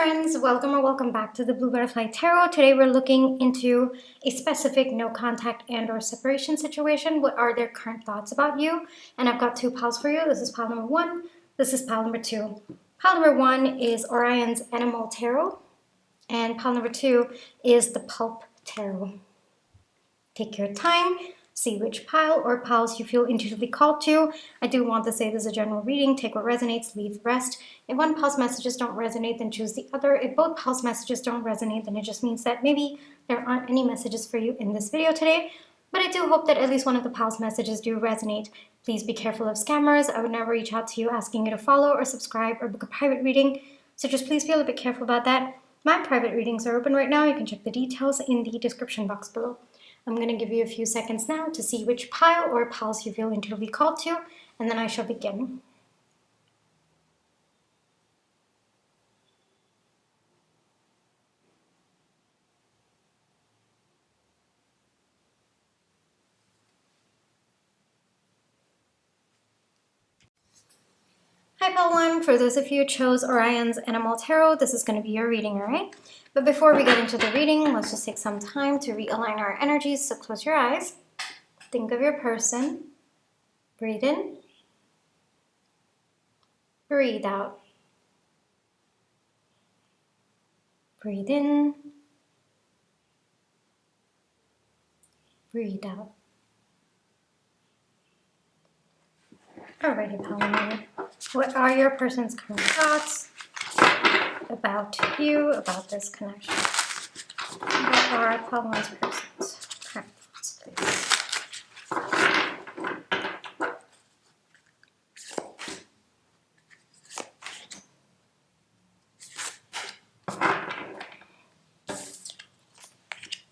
friends, welcome or welcome back to the Blue Butterfly Tarot. Today we're looking into a specific no contact and or separation situation. What are their current thoughts about you? And I've got two piles for you. This is pile number one. This is pile number two. Pile number one is Orion's Animal Tarot. And pile number two is the Pulp Tarot. Take your time. See which pile or piles you feel intuitively called to. I do want to say this is a general reading. Take what resonates, leave the rest. If one pile's messages don't resonate, then choose the other. If both piles' messages don't resonate, then it just means that maybe there aren't any messages for you in this video today. But I do hope that at least one of the piles' messages do resonate. Please be careful of scammers. I would never reach out to you asking you to follow or subscribe or book a private reading. So just please be a little bit careful about that. My private readings are open right now. You can check the details in the description box below. I'm going to give you a few seconds now to see which pile or piles you feel intuitively called to, and then I shall begin. Hi pile one, for those of you who chose Orion's Animal Tarot, this is going to be your reading, alright? But before we get into the reading, let's just take some time to realign our energies. So close your eyes, think of your person, breathe in, breathe out, breathe in, breathe out. Alrighty, pile one, what are your person's current thoughts about you, about this connection? What are pile one's person's current thoughts, please?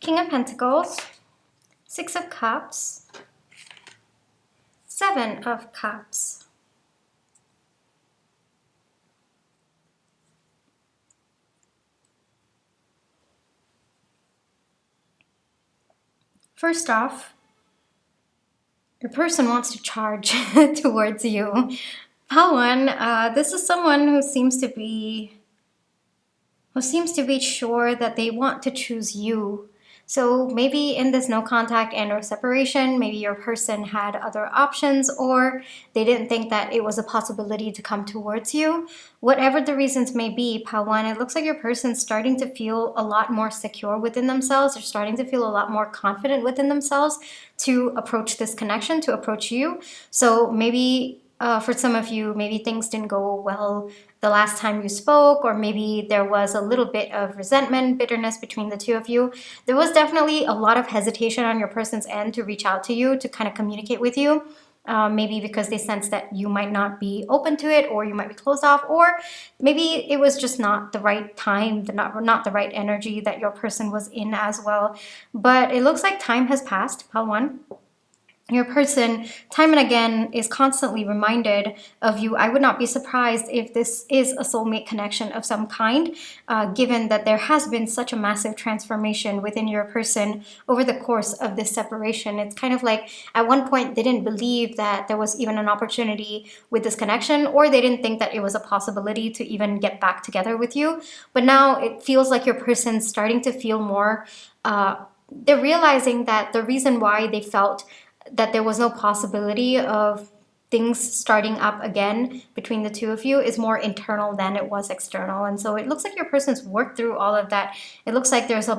King of Pentacles, Six of Cups, Seven of Cups, first off, your person wants to charge towards you. Pile one, this is someone who seems to be sure that they want to choose you. So maybe in this no contact and or separation, maybe your person had other options or they didn't think that it was a possibility to come towards you. Whatever the reasons may be, pile one, it looks like your person's starting to feel a lot more secure within themselves. They're starting to feel a lot more confident within themselves to approach this connection, to approach you. So maybe for some of you, maybe things didn't go well the last time you spoke, or maybe there was a little bit of resentment, bitterness between the two of you. There was definitely a lot of hesitation on your person's end to reach out to you, to kind of communicate with you. Maybe because they sense that you might not be open to it, or you might be closed off, or maybe it was just not the right time, not the right energy that your person was in as well. But it looks like time has passed, pile one. Your person, time and again, is constantly reminded of you. I would not be surprised if this is a soulmate connection of some kind, given that there has been such a massive transformation within your person over the course of this separation. It's kind of like at one point they didn't believe that there was even an opportunity with this connection, or they didn't think that it was a possibility to even get back together with you. But now it feels like your person's starting to feel more, they're realizing that the reason why they felt that there was no possibility of things starting up again between the two of you is more internal than it was external. And so it looks like your person's worked through all of that. It looks like there's a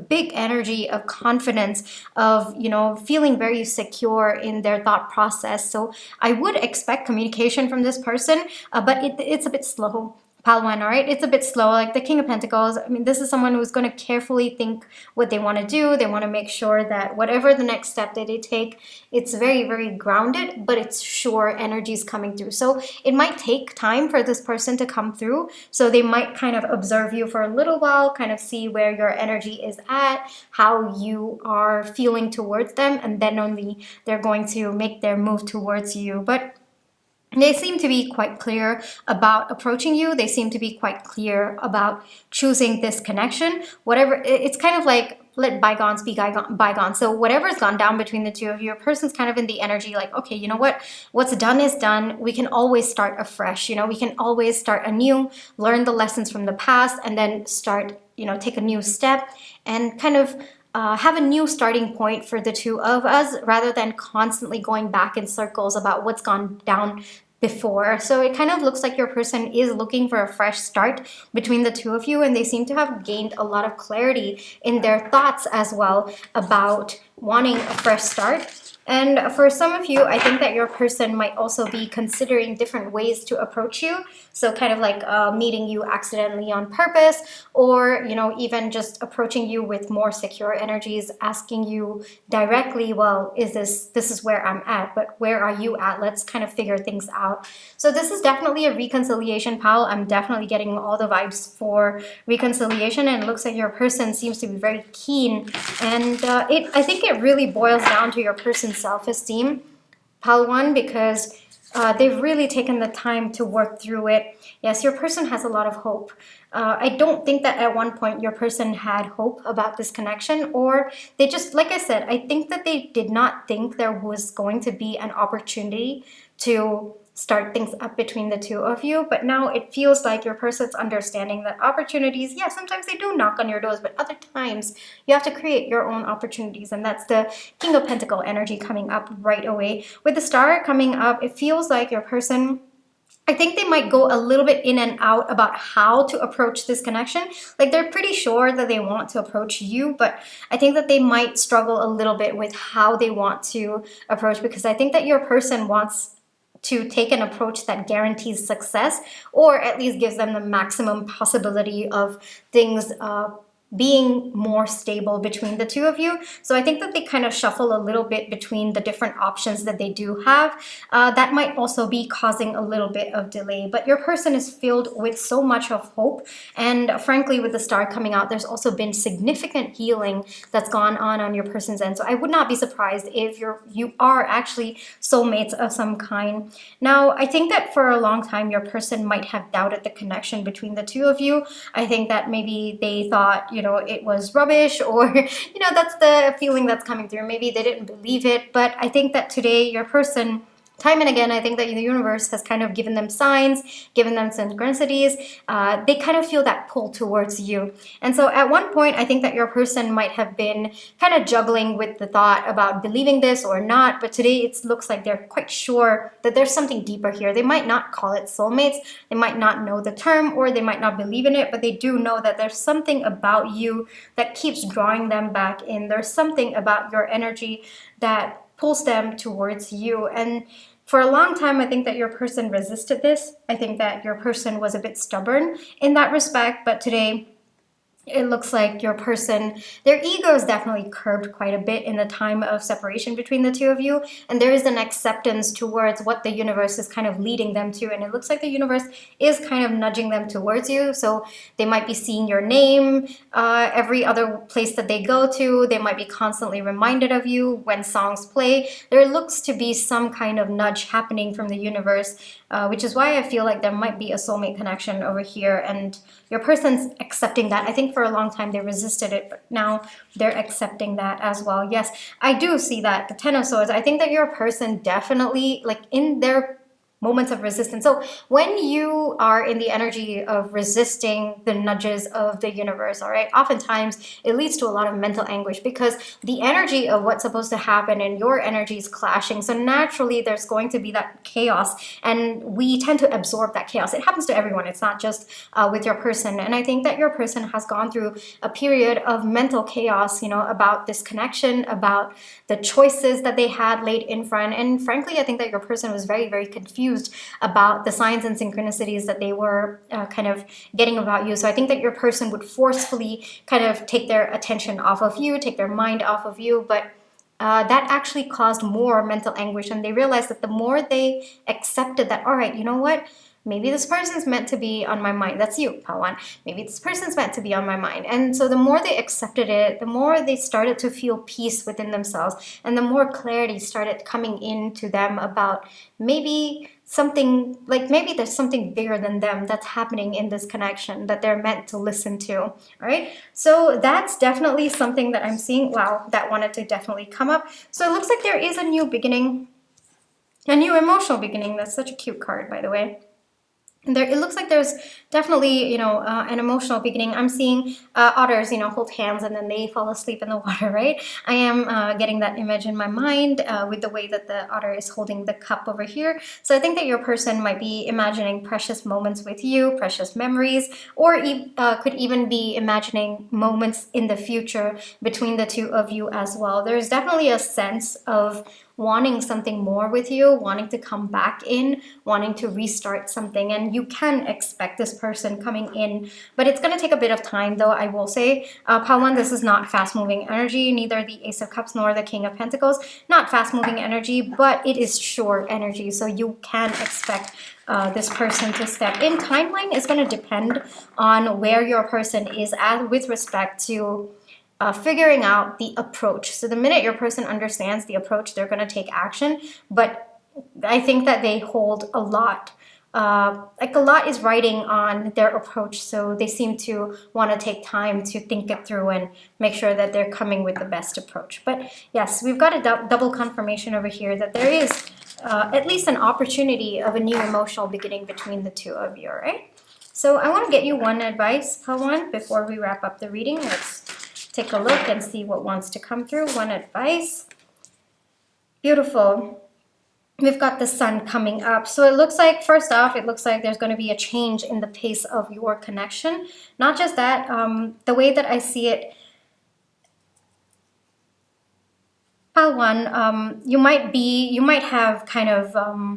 big energy of confidence, of, you know, feeling very secure in their thought process. So I would expect communication from this person, but it's a bit slow. Pile one, all right? It's a bit slow, like the King of Pentacles. I mean, this is someone who's going to carefully think what they want to do. They want to make sure that whatever the next step that they take, it's very, very grounded, but it's sure energy's coming through. So it might take time for this person to come through. So they might kind of observe you for a little while, kind of see where your energy is at, how you are feeling towards them, and then only they're going to make their move towards you. But they seem to be quite clear about approaching you. They seem to be quite clear about choosing this connection. Whatever, it's kind of like let bygones be bygones. So whatever's gone down between the two of you, your person's kind of in the energy like, okay, you know what? What's done is done. We can always start afresh. You know, we can always start anew, learn the lessons from the past, and then start, you know, take a new step and kind of have a new starting point for the two of us, rather than constantly going back in circles about what's gone down before. So it kind of looks like your person is looking for a fresh start between the two of you, and they seem to have gained a lot of clarity in their thoughts as well about wanting a fresh start. And for some of you, I think that your person might also be considering different ways to approach you. So kind of like meeting you accidentally on purpose, or, you know, even just approaching you with more secure energies, asking you directly, well, this is where I'm at, but where are you at? Let's kind of figure things out. So this is definitely a reconciliation, pal. I'm definitely getting all the vibes for reconciliation, and it looks like your person seems to be very keen. And I think it really boils down to your person's self-esteem, pal one, because they've really taken the time to work through it. Yes, your person has a lot of hope. I don't think that at one point your person had hope about this connection, or they just, like I said, I think that they did not think there was going to be an opportunity to start things up between the two of you. But now it feels like your person's understanding that opportunities, yeah, sometimes they do knock on your doors, but other times you have to create your own opportunities. And that's the King of Pentacle energy coming up right away. With the Star coming up, it feels like your person, I think they might go a little bit in and out about how to approach this connection. Like they're pretty sure that they want to approach you, but I think that they might struggle a little bit with how they want to approach, because I think that your person wants to take an approach that guarantees success, or at least gives them the maximum possibility of things being more stable between the two of you. So I think that they kind of shuffle a little bit between the different options that they do have. That might also be causing a little bit of delay, but your person is filled with so much of hope. And frankly, with the Star coming out, there's also been significant healing that's gone on your person's end. So I would not be surprised if you are actually soulmates of some kind. Now, I think that for a long time, your person might have doubted the connection between the two of you. I think that maybe they thought, it was rubbish, or, that's the feeling that's coming through. Maybe they didn't believe it, but I think that today your person, time and again, I think that the universe has kind of given them signs, given them synchronicities. They kind of feel that pull towards you. And so at one point, I think that your person might have been kind of juggling with the thought about believing this or not. But today it looks like they're quite sure that there's something deeper here. They might not call it soulmates. They might not know the term, or they might not believe in it, but they do know that there's something about you that keeps drawing them back in. There's something about your energy that pulls them towards you. And for a long time, I think that your person resisted this. I think that your person was a bit stubborn in that respect, but today it looks like your person, their ego is definitely curbed quite a bit in the time of separation between the two of you. And there is an acceptance towards what the universe is kind of leading them to. And it looks like the universe is kind of nudging them towards you. So they might be seeing your name every other place that they go to. They might be constantly reminded of you when songs play. There looks to be some kind of nudge happening from the universe, which is why I feel like there might be a soulmate connection over here. And your person's accepting that. I think for a long time they resisted it, but now they're accepting that as well. Yes, I do see that. The Ten of Swords, I think that your person definitely, like in their moments of resistance. So when you are in the energy of resisting the nudges of the universe, all right, oftentimes it leads to a lot of mental anguish, because the energy of what's supposed to happen and your energy is clashing. So naturally there's going to be that chaos, and we tend to absorb that chaos. It happens to everyone. It's not just with your person. And I think that your person has gone through a period of mental chaos, about this connection, about the choices that they had laid in front. And frankly, I think that your person was very, very confused about the signs and synchronicities that they were kind of getting about you. So I think that your person would forcefully kind of take their attention off of you, take their mind off of you, but that actually caused more mental anguish. And they realized that the more they accepted that, all right, you know what? maybe this person's meant to be on my mind. That's you, Pawan. Maybe this person's meant to be on my mind. And so the more they accepted it, the more they started to feel peace within themselves, and the more clarity started coming into them about maybe something, like maybe there's something bigger than them that's happening in this connection that they're meant to listen to. All right, so that's definitely something that I'm seeing. Wow, that wanted to definitely come up. So it looks like there is a new beginning, a new emotional beginning. That's such a cute card, by the way. There, it looks like there's definitely, an emotional beginning. I'm seeing otters, hold hands and then they fall asleep in the water, right? I am getting that image in my mind with the way that the otter is holding the cup over here. So I think that your person might be imagining precious moments with you, precious memories, or could even be imagining moments in the future between the two of you as well. There's definitely a sense of wanting something more with you, wanting to come back in, wanting to restart something. And you can expect this person coming in, but it's going to take a bit of time, though, I will say. Pawan, this is not fast-moving energy, neither the Ace of Cups nor the King of Pentacles. Not fast-moving energy, but it is sure energy. So you can expect this person to step in. Timeline is going to depend on where your person is at with respect to figuring out the approach. So the minute your person understands the approach, they're going to take action. But I think that they hold a lot. Like a lot is riding on their approach. So they seem to want to take time to think it through and make sure that they're coming with the best approach. But yes, we've got a double confirmation over here that there is at least an opportunity of a new emotional beginning between the two of you, right? So I want to get you one advice, Pawan, before we wrap up the reading. Let's take a look and see what wants to come through. One advice. Beautiful. We've got the sun coming up. So it looks like, first off, it looks like there's going to be a change in the pace of your connection. Not just that, the way that I see it, pile one, you might have kind of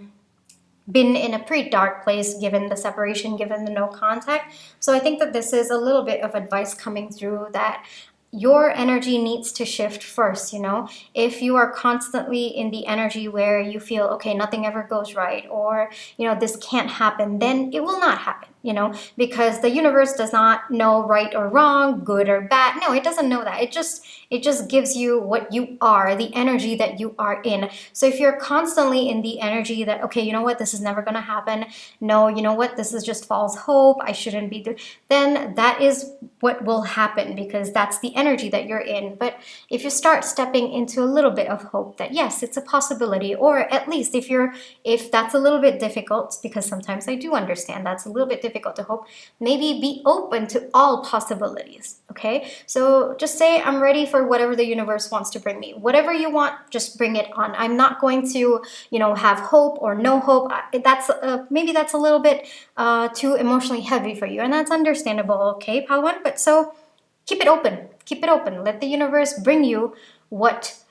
been in a pretty dark place given the separation, given the no contact. So I think that this is a little bit of advice coming through that your energy needs to shift first. If you are constantly in the energy where you feel, okay, nothing ever goes right, or this can't happen, then it will not happen, because the universe does not know right or wrong, good or bad. No, it doesn't know that. It just gives you what you are, the energy that you are in. So if you're constantly in the energy that, okay, you know what, this is never going to happen, no, you know what, this is just false hope, I shouldn't be doing, then that is what will happen, because that's the energy that you're in. But if you start stepping into a little bit of hope that yes, it's a possibility, or at least if that's a little bit difficult, because sometimes I do understand that's a little bit difficult to hope, maybe be open to all possibilities. Okay, so just say, I'm ready for whatever the universe wants to bring me. Whatever you want, just bring it on. I'm not going to have hope or no hope. That's maybe that's a little bit too emotionally heavy for you, and that's understandable. Okay, Pawan, but so keep it open. Keep it open. Let the universe bring you what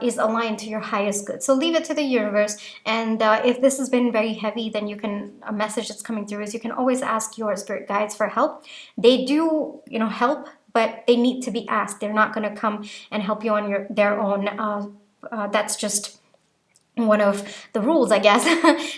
is aligned to your highest good. So leave it to the universe. And if this has been very heavy, then a message that's coming through is you can always ask your spirit guides for help. They do, help, but they need to be asked. They're not going to come and help you on their own. That's just one of the rules, I guess.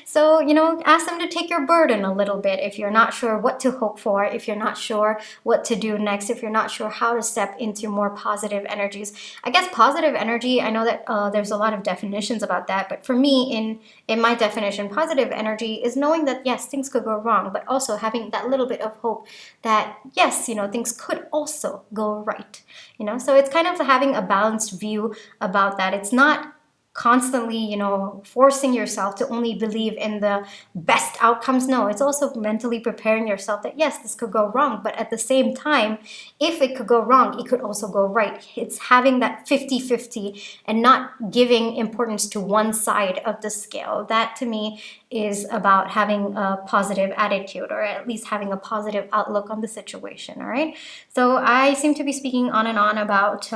So, ask them to take your burden a little bit if you're not sure what to hope for, if you're not sure what to do next, if you're not sure how to step into more positive energies. I guess positive energy, I know that there's a lot of definitions about that, but for me, in my definition, positive energy is knowing that, yes, things could go wrong, but also having that little bit of hope that, yes, things could also go right. So it's kind of having a balanced view about that. It's not constantly, forcing yourself to only believe in the best outcomes. No, it's also mentally preparing yourself that, yes, this could go wrong, but at the same time, if it could go wrong, it could also go right. It's having that 50-50 and not giving importance to one side of the scale. That, to me, is about having a positive attitude, or at least having a positive outlook on the situation, all right? So I seem to be speaking on and on about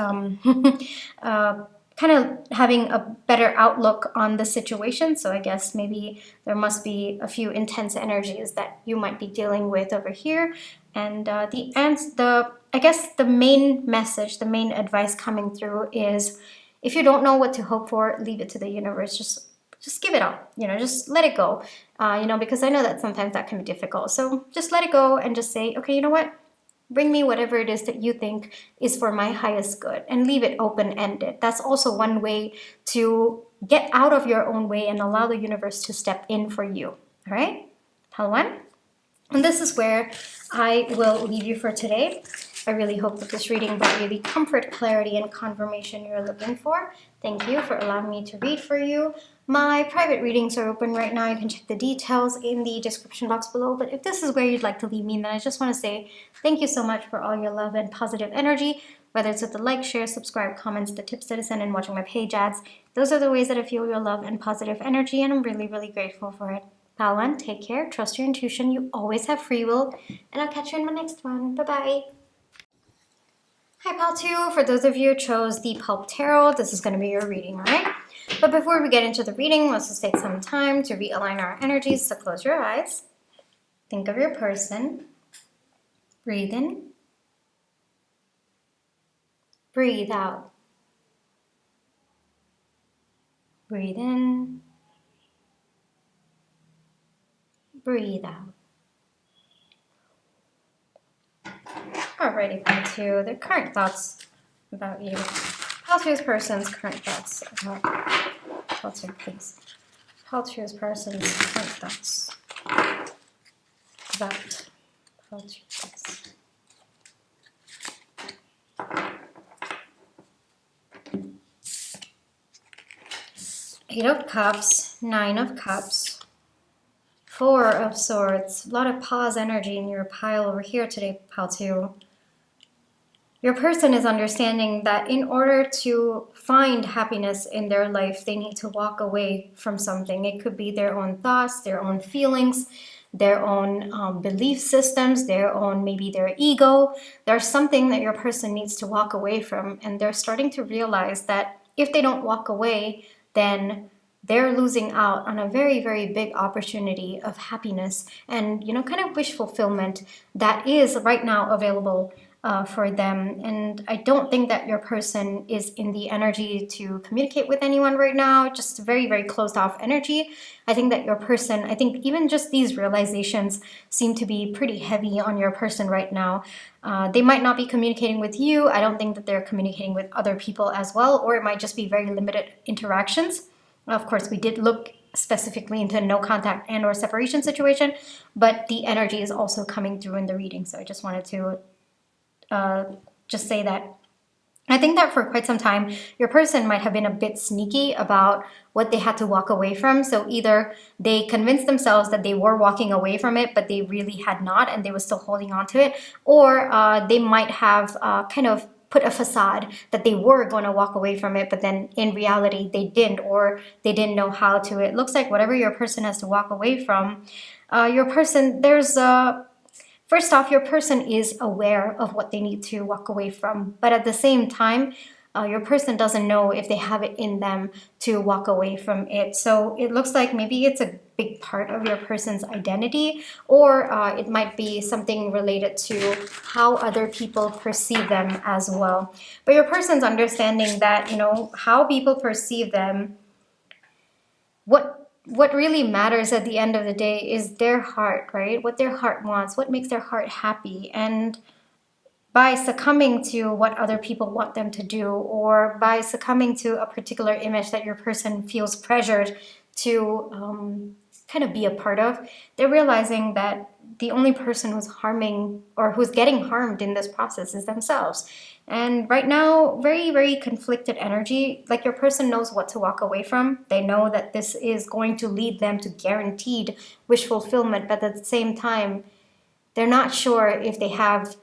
kind of having a better outlook on the situation. So I guess maybe there must be a few intense energies that you might be dealing with over here. And I guess the main message, the main advice coming through is, if you don't know what to hope for, leave it to the universe. Just just give it up, just let it go, because I know that sometimes that can be difficult. So just let it go and just say, okay, you know what? Bring me whatever it is that you think is for my highest good, and leave it open-ended. That's also one way to get out of your own way and allow the universe to step in for you. All right, Hellooo. And this is where I will leave you for today. I really hope that this reading brought you the comfort, clarity, and confirmation you're looking for. Thank you for allowing me to read for you. My private readings are open right now. You can check the details in the description box below. But if this is where you'd like to leave me, then I just want to say thank you so much for all your love and positive energy, whether it's with the like, share, subscribe, comments, the tips that I send, and watching my page ads. Those are the ways that I feel your love and positive energy, and I'm really, really grateful for it. Pal 1, take care, trust your intuition, you always have free will, and I'll catch you in my next one. Bye-bye. Hi, Pal 2. For those of you who chose the Pulp Tarot, this is going to be your reading, all right? But before we get into the reading, let's just take some time to realign our energies. So close your eyes. Think of your person. Breathe in. Breathe out. Breathe in. Breathe out. Alrighty, Pal 2. The current thoughts about you. Pal 2's person's current thoughts about Pal 2, please. Pal 2's person's current thoughts about Pal 2, please. Eight of Cups, Nine of Cups, Four of Swords. A lot of pause energy in your pile over here today, Pal 2. Your person is understanding that in order to find happiness in their life, they need to walk away from something. It could be their own thoughts, their own feelings, their own belief systems, maybe their ego. There's something that your person needs to walk away from, and they're starting to realize that if they don't walk away, then they're losing out on a very, very big opportunity of happiness and, kind of wish fulfillment that is right now available for them. And I don't think that your person is in the energy to communicate with anyone right now, just very, very closed off energy. I think that your person, even just these realizations seem to be pretty heavy on your person right now. They might not be communicating with you. I don't think that they're communicating with other people as well, or it might just be very limited interactions. Of course, we did look specifically into no contact and or separation situation, but the energy is also coming through in the reading. So I just wanted to just say that I think that for quite some time, your person might have been a bit sneaky about what they had to walk away from. So either they convinced themselves that they were walking away from it, but they really had not, and they were still holding on to it. Or they might have kind of put a facade that they were going to walk away from it, but then in reality they didn't, or they didn't know how to. It looks like whatever your person has to walk away from, your person, first off, your person is aware of what they need to walk away from, but at the same time, your person doesn't know if they have it in them to walk away from it. So it looks like maybe it's a big part of your person's identity, or it might be something related to how other people perceive them as well. But your person's understanding that, how people perceive them, what really matters at the end of the day is their heart, right? What their heart wants, what makes their heart happy. And by succumbing to what other people want them to do, or by succumbing to a particular image that your person feels pressured to kind of be a part of, they're realizing that the only person who's harming or who's getting harmed in this process is themselves. And right now, very, very conflicted energy. Like your person knows what to walk away from. They know that this is going to lead them to guaranteed wish fulfillment, but at the same time, they're not sure if they have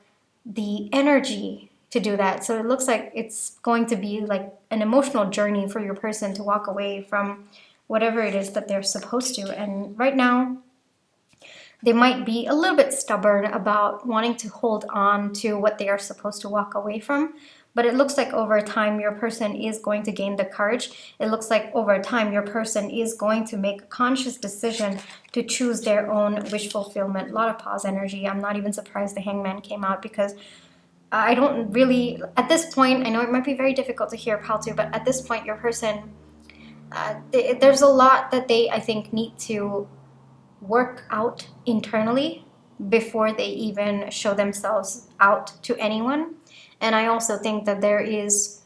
the energy to do that. So it looks like it's going to be like an emotional journey for your person to walk away from whatever it is that they're supposed to. And right now, they might be a little bit stubborn about wanting to hold on to what they are supposed to walk away from. But it looks like over time, your person is going to gain the courage. It looks like over time, your person is going to make a conscious decision to choose their own wish fulfillment. A lot of pause energy. I'm not even surprised the Hangman came out, because I don't really, at this point, I know it might be very difficult to hear, Pal 2, but at this point, your person, there's a lot that they, I think, need to work out internally before they even show themselves out to anyone. And I also think that there is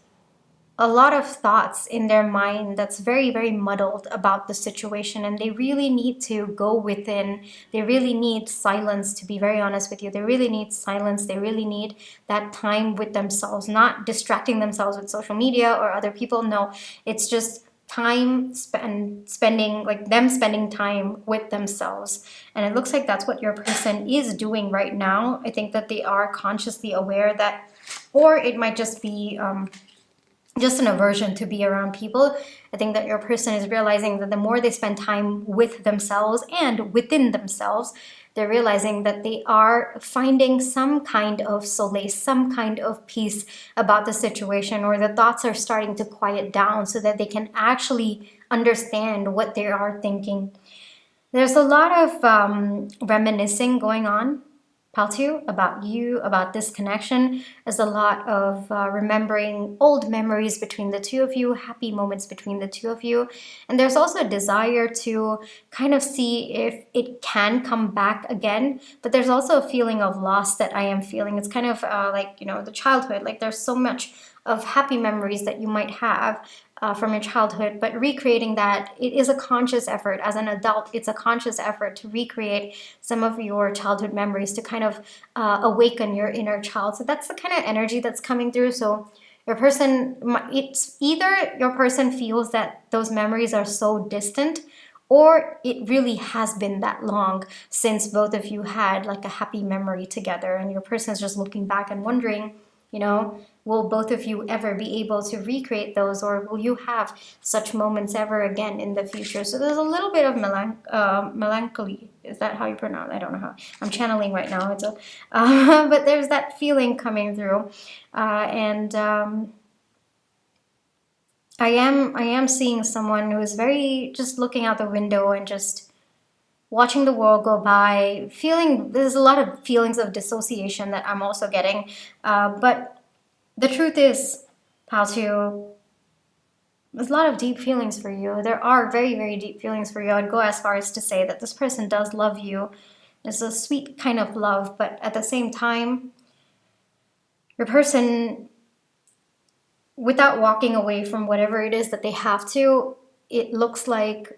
a lot of thoughts in their mind that's very, very muddled about the situation, and they really need to go within. They really need silence, to be very honest with you. They really need silence. They really need that time with themselves, not distracting themselves with social media or other people. No, it's just time spending, like them spending time with themselves. And it looks like that's what your person is doing right now. I think that they are consciously aware that, or it might just be just an aversion to be around people. I think that your person is realizing that the more they spend time with themselves and within themselves, they're realizing that they are finding some kind of solace, some kind of peace about the situation, or the thoughts are starting to quiet down so that they can actually understand what they are thinking. There's a lot of reminiscing going on, Paltu, about you, about this connection. There's a lot of remembering old memories between the two of you, happy moments between the two of you. And there's also a desire to kind of see if it can come back again. But there's also a feeling of loss that I am feeling. It's kind of like, you know, the childhood. Like there's so much of happy memories that you might have from your childhood, but recreating that, it is a conscious effort. As an adult, it's a conscious effort to recreate some of your childhood memories, to kind of awaken your inner child. So that's the kind of energy that's coming through. So your person, it's either your person feels that those memories are so distant, or it really has been that long since both of you had like a happy memory together, and your person is just looking back and wondering, you know, will both of you ever be able to recreate those, or will you have such moments ever again in the future? So there's a little bit of melancholy. Is that how you pronounce it? I don't know how. I'm channeling right now. It's a, but there's that feeling coming through, and I am seeing someone who is very just looking out the window and just watching the world go by, feeling, there's a lot of feelings of dissociation that I'm also getting, but the truth is, Paltu, there's a lot of deep feelings for you. There are very, very deep feelings for you. I'd go as far as to say that this person does love you. It's a sweet kind of love, but at the same time, your person, without walking away from whatever it is that they have to, it looks like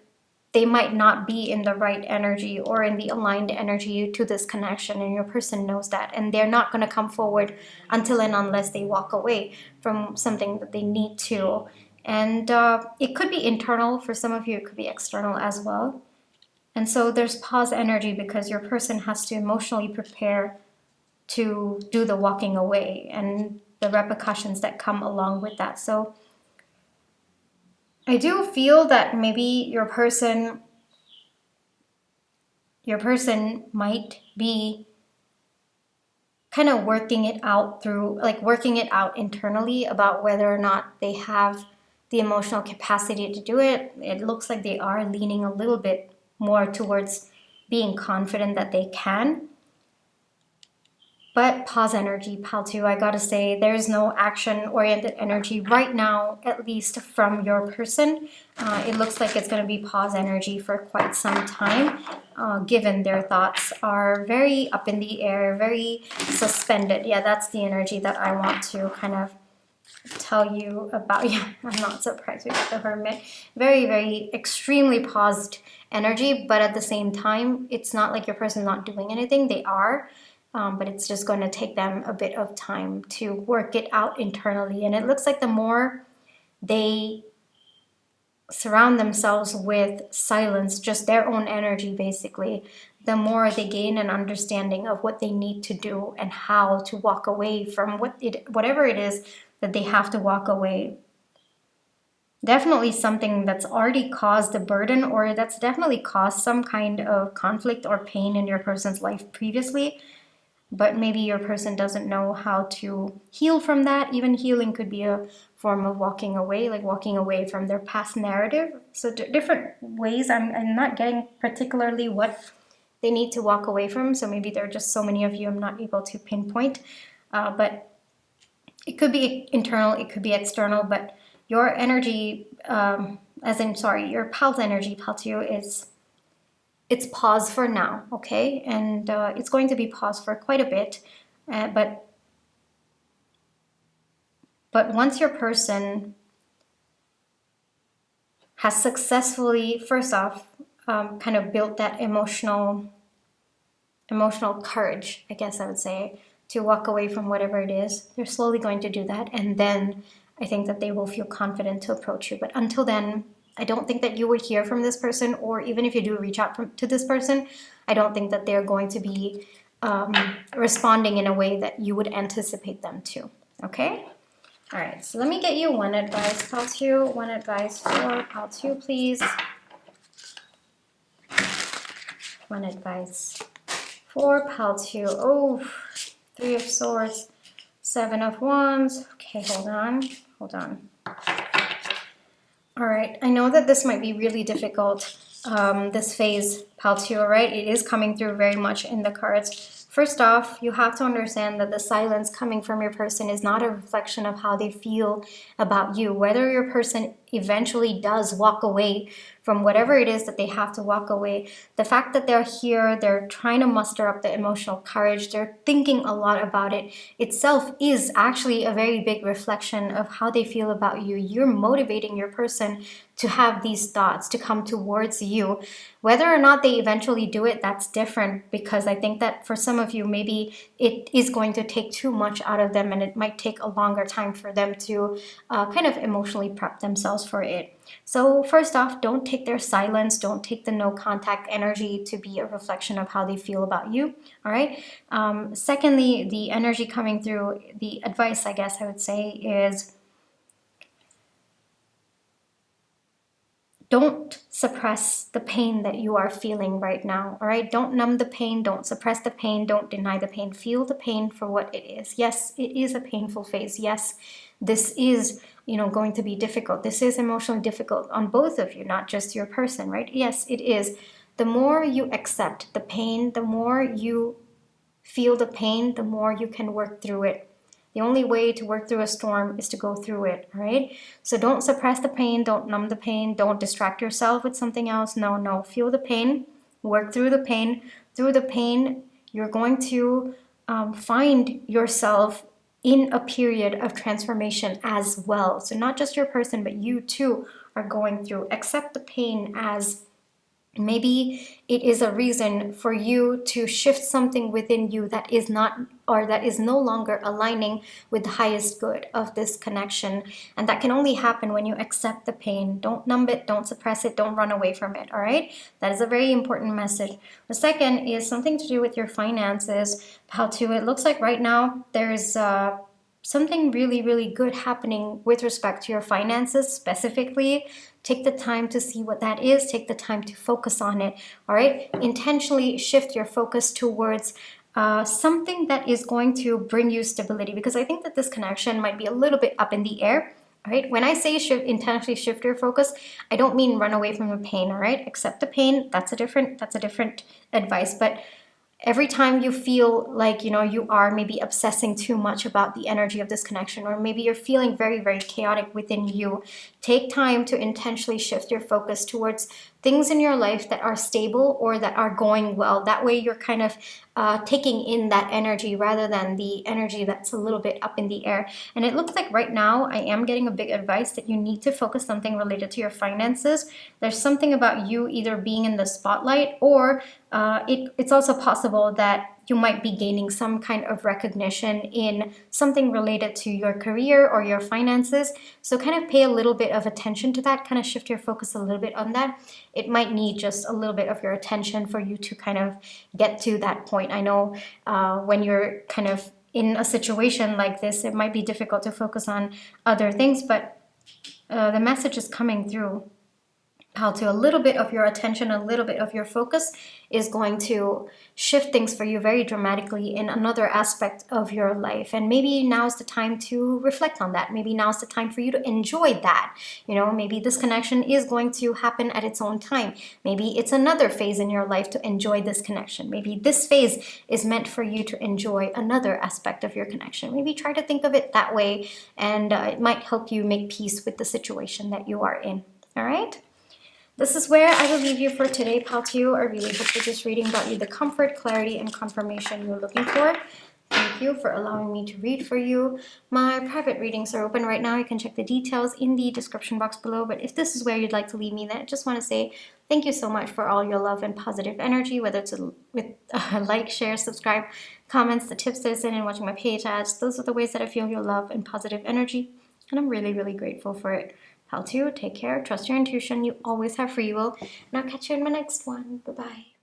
they might not be in the right energy or in the aligned energy to this connection, and your person knows that, and they're not going to come forward until and unless they walk away from something that they need to. And it could be internal for some of you, it could be external as well. And so there's pause energy because your person has to emotionally prepare to do the walking away and the repercussions that come along with that. So I do feel that maybe your person might be kind of working it out through, like working it out internally about whether or not they have the emotional capacity to do it. It looks like they are leaning a little bit more towards being confident that they can. But pause energy, Paltu, I gotta say, there's no action-oriented energy right now, at least from your person. It looks like it's gonna be pause energy for quite some time, given their thoughts are very up in the air, very suspended. Yeah, that's the energy that I want to kind of tell you about. Yeah, I'm not surprised we got the Hermit. Very, very extremely paused energy, but at the same time, it's not like your person's not doing anything. They are. But it's just going to take them a bit of time to work it out internally. And it looks like the more they surround themselves with silence, just their own energy basically, the more they gain an understanding of what they need to do and how to walk away from whatever it is that they have to walk away. Definitely something that's already caused a burden, or that's definitely caused some kind of conflict or pain in your person's life previously. But maybe your person doesn't know how to heal from that. Even healing could be a form of walking away, like walking away from their past narrative. So different ways. I'm not getting particularly what they need to walk away from. So maybe there are just so many of you I'm not able to pinpoint. But it could be internal, it could be external. But your energy as in, sorry, your Pal's energy, Pal 2, is it's pause for now, okay? And it's going to be pause for quite a bit, but once your person has successfully, first off, kind of built that emotional courage, I guess I would say, to walk away from whatever it is, they're slowly going to do that. And then I think that they will feel confident to approach you. But until then, I don't think that you would hear from this person, or even if you do reach out to this person, I don't think that they're going to be responding in a way that you would anticipate them to. Okay? All right, so let me get you one advice, Pal 2. One advice for Pal 2, please. One advice for Pal 2. Oh, 3 of Swords, 7 of Wands. Okay, hold on. All right, I know that this might be really difficult, this phase, Pal 2, all right? It is coming through very much in the cards. First off, you have to understand that the silence coming from your person is not a reflection of how they feel about you. Whether your person eventually does walk away from whatever it is that they have to walk away, the fact that they're here, they're trying to muster up the emotional courage, they're thinking a lot about it itself is actually a very big reflection of how they feel about you. You're motivating your person to have these thoughts, to come towards you. Whether or not they eventually do it, that's different, because I think that for some of you, maybe it is going to take too much out of them, and it might take a longer time for them to kind of emotionally prep themselves for it. So first off, don't take their silence, don't take the no contact energy to be a reflection of how they feel about you, all right? Secondly, the energy coming through, the advice, I guess I would say, is don't suppress the pain that you are feeling right now, all right? Don't numb the pain, don't suppress the pain, don't deny the pain. Feel the pain for what it is. Yes, it is a painful phase. Yes, this is, going to be difficult. This is emotionally difficult on both of you, not just your person, right? Yes, it is. The more you accept the pain, the more you feel the pain, the more you can work through it. The only way to work through a storm is to go through it, right? So don't suppress the pain, don't numb the pain, don't distract yourself with something else. No, feel the pain, work through the pain. Through the pain, you're going to find yourself in a period of transformation as well. So not just your person, but you too are going through. Accept the pain as maybe it is a reason for you to shift something within you that is not, or that is no longer aligning with the highest good of this connection. And that can only happen when you accept the pain. Don't numb it, don't suppress it, don't run away from it, all right? That is a very important message. The second is something to do with your finances. How to, it looks like right now there's something really, really good happening with respect to your finances specifically. Take the time to see what that is. Take the time to focus on it, all right? Intentionally shift your focus towards something that is going to bring you stability, because I think that this connection might be a little bit up in the air, all right? When I say intentionally shift your focus, I don't mean run away from the pain, all right? Accept the pain. That's a different advice, but every time you feel like, you are maybe obsessing too much about the energy of this connection, or maybe you're feeling very, very chaotic within you, take time to intentionally shift your focus towards things in your life that are stable or that are going well. That way you're kind of taking in that energy rather than the energy that's a little bit up in the air. And it looks like right now I am getting a big advice that you need to focus something related to your finances. There's something about you either being in the spotlight, or it's also possible that you might be gaining some kind of recognition in something related to your career or your finances. So kind of pay a little bit of attention to that, kind of shift your focus a little bit on that. It might need just a little bit of your attention for you to kind of get to that point. I know when you're kind of in a situation like this, it might be difficult to focus on other things, but the message is coming through. How to a little bit of your attention, a little bit of your focus is going to shift things for you very dramatically in another aspect of your life. And maybe now's the time to reflect on that. Maybe now's the time for you to enjoy that. Maybe this connection is going to happen at its own time. Maybe it's another phase in your life to enjoy this connection. Maybe this phase is meant for you to enjoy another aspect of your connection. Maybe try to think of it that way, and it might help you make peace with the situation that you are in. All right? This is where I will leave you for today, Pal 2. I really hope that this reading brought you the comfort, clarity, and confirmation you're looking for. Thank you for allowing me to read for you. My private readings are open right now. You can check the details in the description box below. But if this is where you'd like to leave me, then I just want to say thank you so much for all your love and positive energy, whether it's with like, share, subscribe, comments, the tips that I send in, watching my page ads. Those are the ways that I feel your love and positive energy. And I'm really, really grateful for it. Pal 2, take care, trust your intuition. You always have free will. And I'll catch you in my next one. Bye-bye.